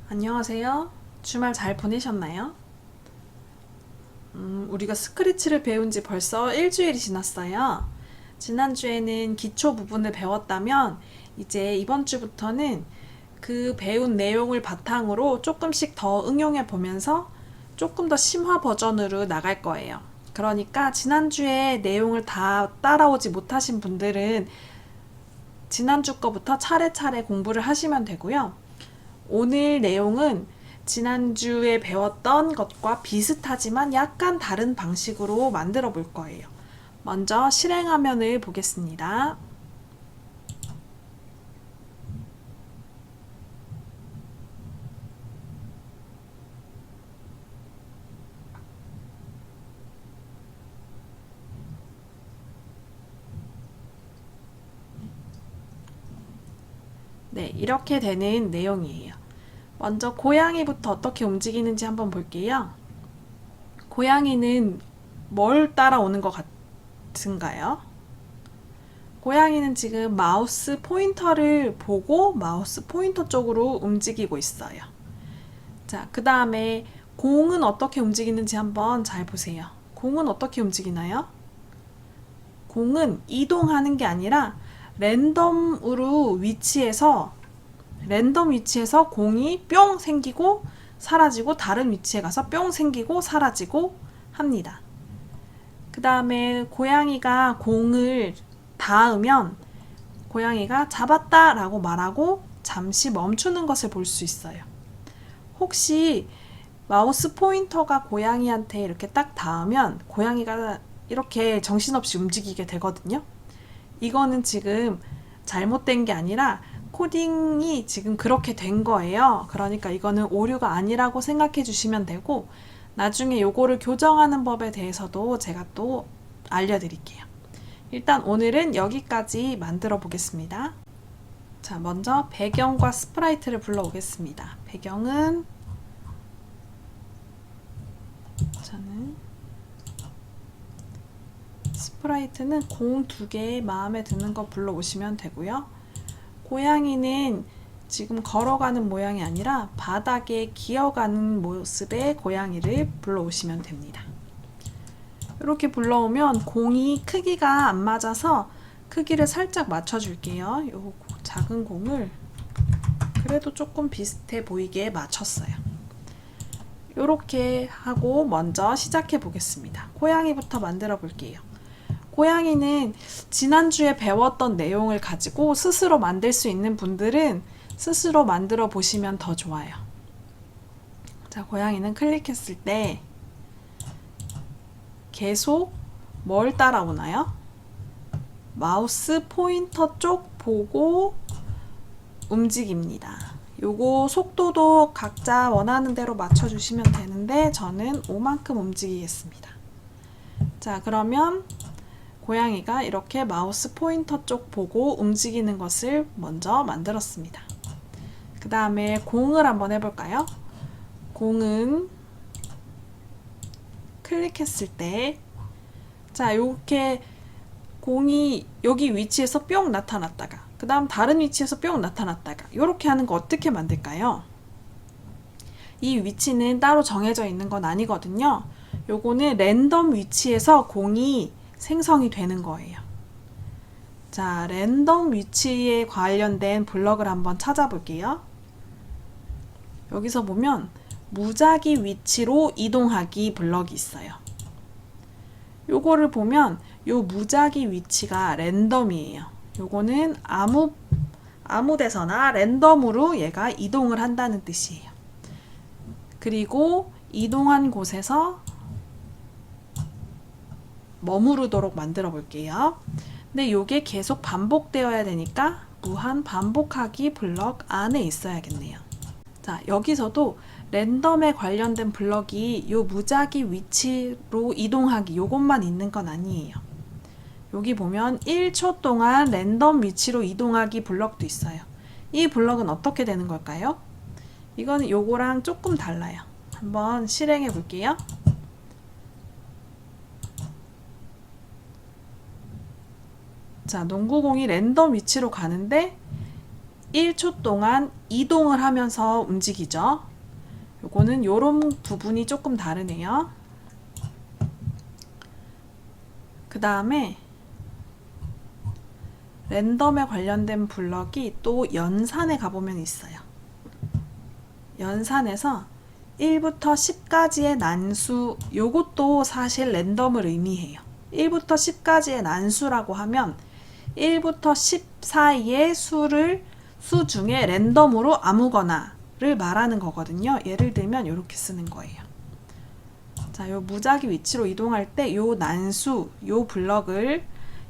안녕하세요. 주말 잘 보내셨나요? 우리가 스크래치를 배운 지 벌써 일주일이 지났어요. 지난주에는 기초 부분을 배웠다면, 이제 이번 주부터는 그 배운 내용을 바탕으로 조금씩 더 응용해 보면서 조금 더 심화 버전으로 나갈 거예요. 그러니까 지난주에 내용을 다 따라오지 못하신 분들은 지난주 거부터 차례차례 공부를 하시면 되고요. 오늘 내용은 지난주에 배웠던 것과 비슷하지만 약간 다른 방식으로 만들어 볼 거예요. 먼저 실행화면을 보겠습니다. 네, 이렇게 되는 내용이에요. 먼저 고양이부터 어떻게 움직이는지 한번 볼게요. 고양이는 뭘 따라오는 것 같은가요? 고양이는 지금 마우스 포인터를 보고 마우스 포인터 쪽으로 움직이고 있어요. 자, 그 다음에 공은 어떻게 움직이는지 한번 잘 보세요. 공은 어떻게 움직이나요? 공은 이동하는 게 아니라 랜덤 위치에서 공이 뿅 생기고 사라지고 다른 위치에 가서 뿅 생기고 사라지고 합니다. 그 다음에 고양이가 공을 닿으면 고양이가 잡았다 라고 말하고 잠시 멈추는 것을 볼 수 있어요. 혹시 마우스 포인터가 고양이한테 이렇게 딱 닿으면 고양이가 이렇게 정신없이 움직이게 되거든요. 이거는 지금 잘못된 게 아니라 코딩이 지금 그렇게 된 거예요. 그러니까 이거는 오류가 아니라고 생각해 주시면 되고, 나중에 요거를 교정하는 법에 대해서도 제가 또 알려드릴게요. 일단 오늘은 여기까지 만들어 보겠습니다. 자, 먼저 배경과 스프라이트를 불러오겠습니다. 배경은 저는 스프라이트는 공 2개 마음에 드는 거 불러오시면 되고요. 고양이는 지금 걸어가는 모양이 아니라 바닥에 기어가는 모습의 고양이를 불러오시면 됩니다. 이렇게 불러오면 공이 크기가 안 맞아서 크기를 살짝 맞춰줄게요. 요 작은 공을 그래도 조금 비슷해 보이게 맞췄어요. 이렇게 하고 먼저 시작해 보겠습니다. 고양이부터 만들어 볼게요. 고양이는 지난주에 배웠던 내용을 가지고 스스로 만들 수 있는 분들은 스스로 만들어 보시면 더 좋아요. 자, 고양이는 클릭했을 때 계속 뭘 따라오나요? 마우스 포인터 쪽 보고 움직입니다. 요거 속도도 각자 원하는 대로 맞춰주시면 되는데 저는 5만큼 움직이겠습니다. 자, 그러면 고양이가 이렇게 마우스 포인터 쪽 보고 움직이는 것을 먼저 만들었습니다. 그 다음에 공을 한번 해볼까요? 공은 클릭했을 때, 자, 이렇게 공이 여기 위치에서 뿅 나타났다가, 그 다음 다른 위치에서 뿅 나타났다가, 이렇게 하는 거 어떻게 만들까요? 이 위치는 따로 정해져 있는 건 아니거든요. 요거는 랜덤 위치에서 공이 생성이 되는 거예요. 자, 랜덤 위치에 관련된 블럭을 한번 찾아볼게요. 여기서 보면 무작위 위치로 이동하기 블럭이 있어요. 요거를 보면 요 무작위 위치가 랜덤이에요. 요거는 아무 데서나 랜덤으로 얘가 이동을 한다는 뜻이에요. 그리고 이동한 곳에서 머무르도록 만들어 볼게요. 근데 요게 계속 반복되어야 되니까 무한 반복하기 블럭 안에 있어야겠네요. 자, 여기서도 랜덤에 관련된 블럭이 요 무작위 위치로 이동하기 요것만 있는 건 아니에요. 여기 보면 1초 동안 랜덤 위치로 이동하기 블럭도 있어요. 이 블럭은 어떻게 되는 걸까요? 이거는 요거랑 조금 달라요. 한번 실행해 볼게요. 자, 농구공이 랜덤 위치로 가는데 1초 동안 이동을 하면서 움직이죠. 요거는 요런 부분이 조금 다르네요. 그 다음에 랜덤에 관련된 블럭이 또 연산에 가보면 있어요. 연산에서 1부터 10까지의 난수, 요것도 사실 랜덤을 의미해요. 1부터 10까지의 난수라고 하면 1부터 10 사이의 수 중에 랜덤으로 아무거나를 말하는 거거든요. 예를 들면 이렇게 쓰는 거예요. 자, 요 무작위 위치로 이동할 때 요 난수, 요 블럭을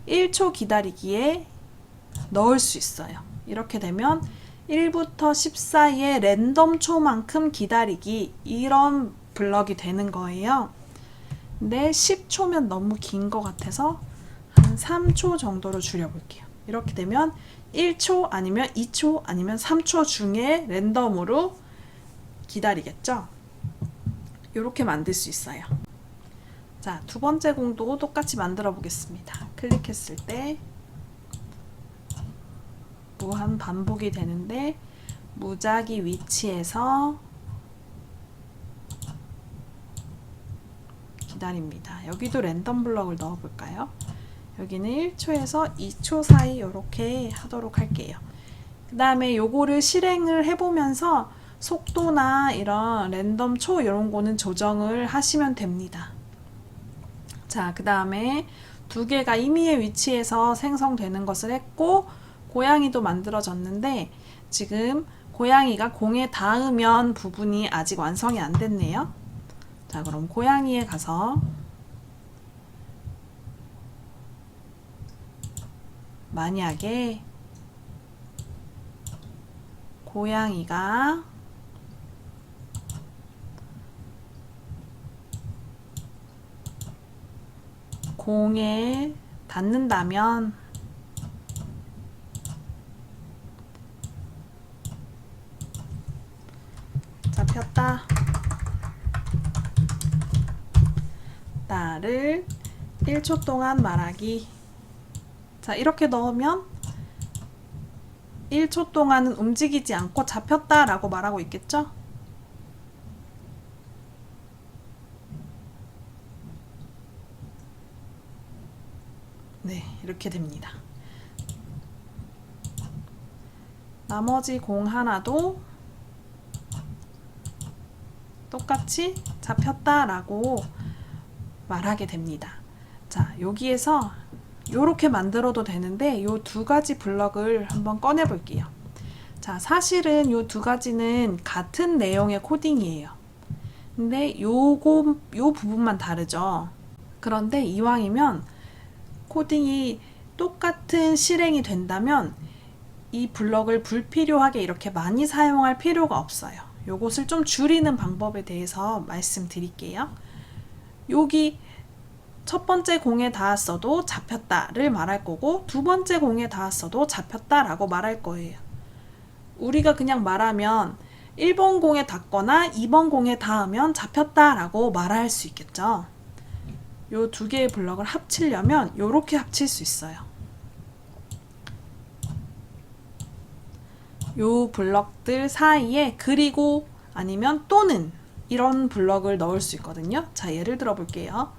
1초 기다리기에 넣을 수 있어요. 이렇게 되면 1부터 10 사이의 랜덤 초만큼 기다리기, 이런 블럭이 되는 거예요. 근데 10초면 너무 긴 것 같아서 한 3초 정도로 줄여볼게요. 이렇게 되면 1초 아니면 2초 아니면 3초 중에 랜덤으로 기다리겠죠. 이렇게 만들 수 있어요. 자, 두 번째 공도 똑같이 만들어 보겠습니다. 클릭했을 때 무한 반복이 되는데 무작위 위치에서 기다립니다. 여기도 랜덤 블럭을 넣어 볼까요? 여기는 1초에서 2초 사이 이렇게 하도록 할게요. 그 다음에 요거를 실행을 해보면서 속도나 이런 랜덤 초 이런 거는 조정을 하시면 됩니다. 자, 그 다음에 두 개가 임의의 위치에서 생성되는 것을 했고 고양이도 만들어졌는데 지금 고양이가 공에 닿으면 부분이 아직 완성이 안 됐네요. 자, 그럼 고양이에 가서 만약에 고양이가 공에 닿는다면 잡혔다. 나를 1초 동안 말하기. 자, 이렇게 넣으면 1초 동안은 움직이지 않고 잡혔다 라고 말하고 있겠죠? 네, 이렇게 됩니다. 나머지 공 하나도 똑같이 잡혔다 라고 말하게 됩니다. 자, 여기에서 요렇게 만들어도 되는데 요 두 가지 블럭을 한번 꺼내 볼게요. 자, 사실은 요 두 가지는 같은 내용의 코딩이에요. 근데 요 부분만 다르죠. 그런데 이왕이면 코딩이 똑같은 실행이 된다면 이 블럭을 불필요하게 이렇게 많이 사용할 필요가 없어요. 요것을 좀 줄이는 방법에 대해서 말씀드릴게요. 여기 첫 번째 공에 닿았어도 잡혔다를 말할 거고 두 번째 공에 닿았어도 잡혔다라고 말할 거예요. 우리가 그냥 말하면 1번 공에 닿거나 2번 공에 닿으면 잡혔다라고 말할 수 있겠죠. 요 두 개의 블럭을 합치려면 요렇게 합칠 수 있어요. 요 블럭들 사이에 그리고 아니면 또는 이런 블럭을 넣을 수 있거든요. 자, 예를 들어 볼게요.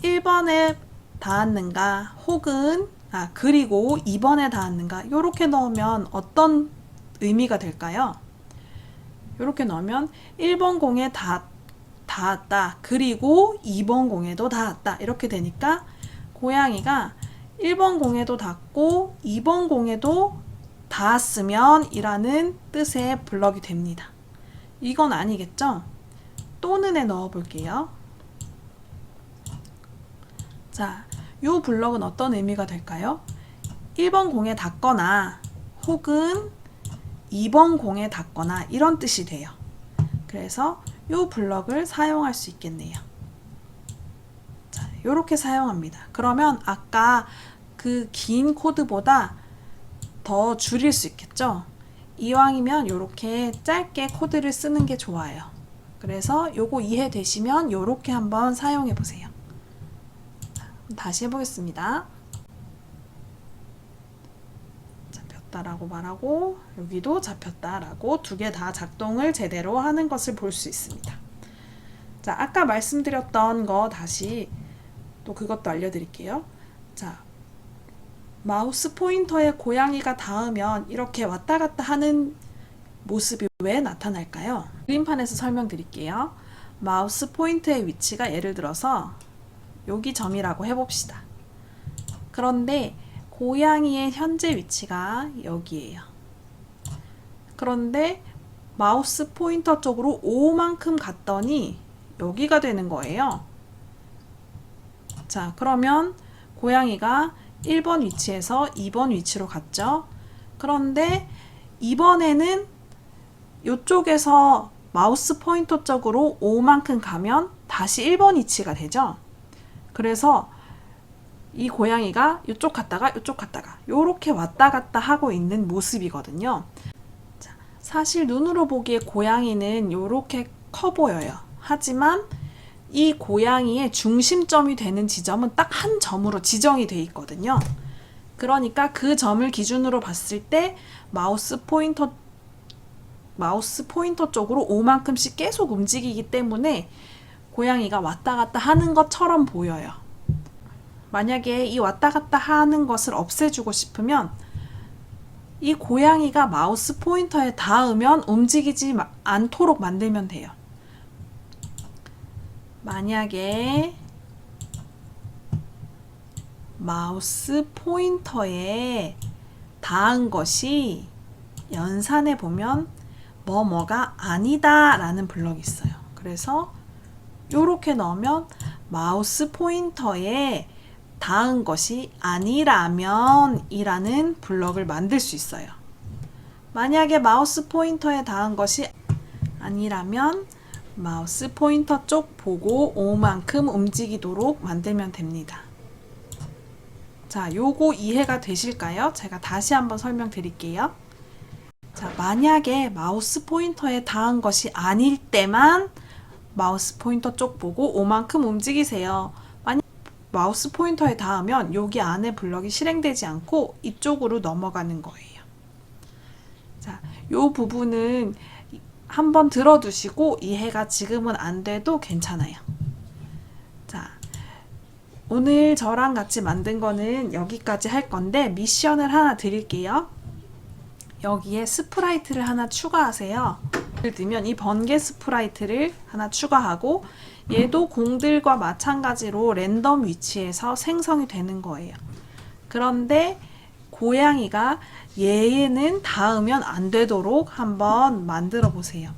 1번에 닿았는가 혹은 그리고 2번에 닿았는가 이렇게 넣으면 어떤 의미가 될까요? 이렇게 넣으면 1번 공에 닿았다 그리고 2번 공에도 닿았다 이렇게 되니까 고양이가 1번 공에도 닿고 2번 공에도 닿았으면 이라는 뜻의 블럭이 됩니다. 이건 아니겠죠? 또는에 넣어 볼게요. 자, 요 블럭은 어떤 의미가 될까요? 1번 공에 닿거나 혹은 2번 공에 닿거나 이런 뜻이 돼요. 그래서 요 블럭을 사용할 수 있겠네요. 자, 요렇게 사용합니다. 그러면 아까 그 긴 코드보다 더 줄일 수 있겠죠? 이왕이면 요렇게 짧게 코드를 쓰는 게 좋아요. 그래서 요거 이해되시면 요렇게 한번 사용해 보세요. 다시 해보겠습니다. 잡혔다. 잡혔다라고 말하고 여기도 잡혔다라고 두 개 다 작동을 제대로 하는 것을 볼 수 있습니다. 자, 아까 말씀드렸던 거 다시 또 그것도 알려드릴게요. 자, 마우스 포인터에 고양이가 닿으면 이렇게 왔다 갔다 하는 모습이 왜 나타날까요? 그림판에서 설명드릴게요. 마우스 포인터의 위치가 예를 들어서 여기 점이라고 해봅시다. 그런데 고양이의 현재 위치가 여기예요. 그런데 마우스 포인터 쪽으로 5만큼 갔더니 여기가 되는 거예요. 자, 그러면 고양이가 1번 위치에서 2번 위치로 갔죠. 그런데 이번에는 이쪽에서 마우스 포인터 쪽으로 5만큼 가면 다시 1번 위치가 되죠. 그래서 이 고양이가 이쪽 갔다가 이쪽 갔다가 이렇게 왔다 갔다 하고 있는 모습이거든요. 자, 사실 눈으로 보기에 고양이는 이렇게 커 보여요. 하지만 이 고양이의 중심점이 되는 지점은 딱 한 점으로 지정이 돼 있거든요. 그러니까 그 점을 기준으로 봤을 때 마우스 포인터 쪽으로 5만큼씩 계속 움직이기 때문에 고양이가 왔다 갔다 하는 것처럼 보여요. 만약에 이 왔다 갔다 하는 것을 없애주고 싶으면 이 고양이가 마우스 포인터에 닿으면 움직이지 않도록 만들면 돼요. 만약에 마우스 포인터에 닿은 것이 연산해 보면 뭐뭐가 아니다 라는 블럭이 있어요. 그래서 이렇게 넣으면 마우스 포인터에 닿은 것이 아니라면 이라는 블럭을 만들 수 있어요. 만약에 마우스 포인터에 닿은 것이 아니라면 마우스 포인터 쪽 보고 5만큼 움직이도록 만들면 됩니다. 자, 요거 이해가 되실까요? 제가 다시 한번 설명드릴게요. 자, 만약에 마우스 포인터에 닿은 것이 아닐 때만 마우스 포인터 쪽 보고 5만큼 움직이세요. 만약 마우스 포인터에 닿으면 여기 안에 블럭이 실행되지 않고 이쪽으로 넘어가는 거예요. 자, 요 부분은 한번 들어두시고 이해가 지금은 안 돼도 괜찮아요. 자, 오늘 저랑 같이 만든 거는 여기까지 할 건데 미션을 하나 드릴게요. 여기에 스프라이트를 하나 추가하세요. 예를 들면 이 번개 스프라이트를 하나 추가하고 얘도 공들과 마찬가지로 랜덤 위치에서 생성이 되는 거예요. 그런데 고양이가 얘는 닿으면 안 되도록 한번 만들어 보세요.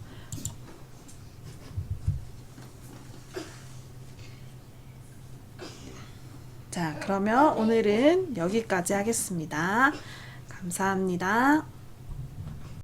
자, 그러면 오늘은 여기까지 하겠습니다. 감사합니다.